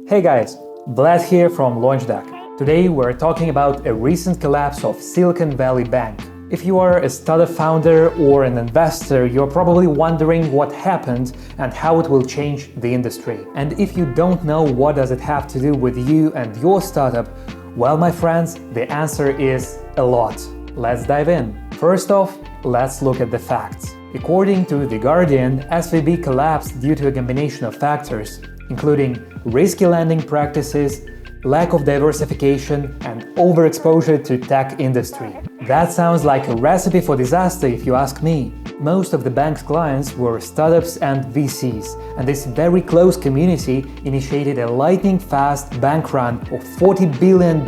Hey guys, Vlad here from LaunchDeck. Today we're talking about a recent collapse of Silicon Valley Bank. If you are a startup founder or an investor, you're probably wondering what happened and how it will change the industry. And if you don't know what does it have to do with you and your startup, well, my friends, the answer is a lot. Let's dive in. First off, let's look at the facts. According to The Guardian, SVB collapsed due to a combination of factors, including risky lending practices, lack of diversification, and overexposure to tech industry. That sounds like a recipe for disaster if you ask me. Most of the bank's clients were startups and VCs, and this very close community initiated a lightning-fast bank run of $40 billion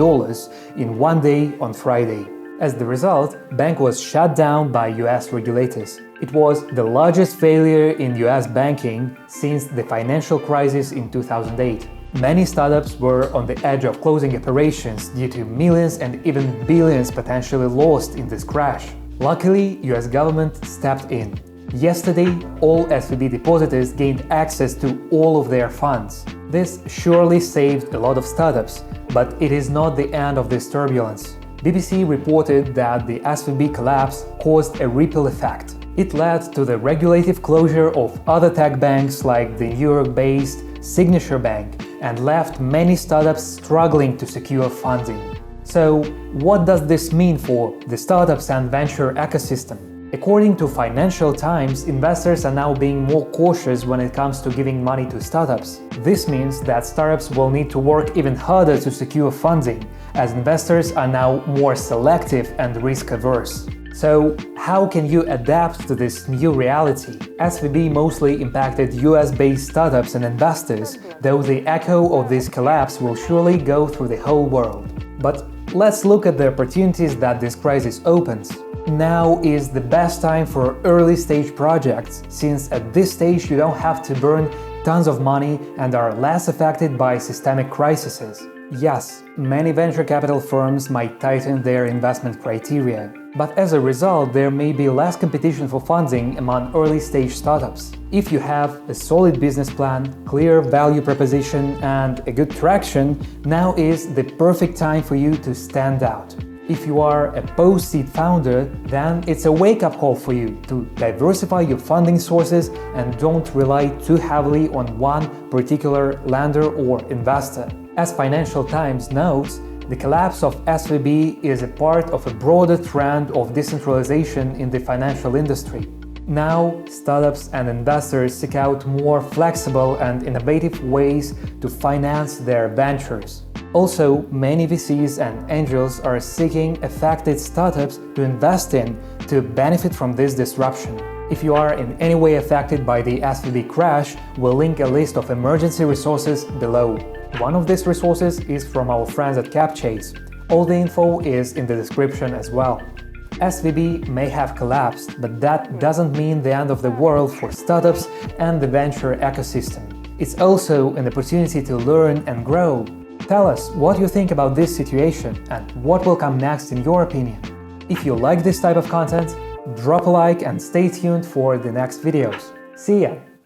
in one day on Friday. As the result, bank was shut down by US regulators. It was the largest failure in US banking since the financial crisis in 2008. Many startups were on the edge of closing operations due to millions and even billions potentially lost in this crash. Luckily, US government stepped in. Yesterday, all SVB depositors gained access to all of their funds. This surely saved a lot of startups, but it is not the end of this turbulence. BBC reported that the SVB collapse caused a ripple effect. It led to the regulative closure of other tech banks like the New York-based Signature Bank and left many startups struggling to secure funding. So, what does this mean for the startups and venture ecosystem? According to Financial Times, investors are now being more cautious when it comes to giving money to startups. This means that startups will need to work even harder to secure funding, as investors are now more selective and risk-averse. So, how can you adapt to this new reality? SVB mostly impacted US-based startups and investors, though the echo of this collapse will surely go through the whole world. But let's look at the opportunities that this crisis opens. Now is the best time for early-stage projects, since at this stage you don't have to burn tons of money and are less affected by systemic crises. Yes, many venture capital firms might tighten their investment criteria, but as a result there may be less competition for funding among early-stage startups. If you have a solid business plan, clear value proposition, and a good traction, now is the perfect time for you to stand out. If you are a post-seed founder, then it's a wake-up call for you to diversify your funding sources and don't rely too heavily on one particular lender or investor. As Financial Times notes, the collapse of SVB is a part of a broader trend of decentralization in the financial industry. Now, startups and investors seek out more flexible and innovative ways to finance their ventures. Also, many VCs and angels are seeking affected startups to invest in to benefit from this disruption. If you are in any way affected by the SVB crash, we'll link a list of emergency resources below. One of these resources is from our friends at CapChase. All the info is in the description as well. SVB may have collapsed, but that doesn't mean the end of the world for startups and the venture ecosystem. It's also an opportunity to learn and grow. Tell us what you think about this situation and what will come next in your opinion. If you like this type of content, drop a like and stay tuned for the next videos. See ya!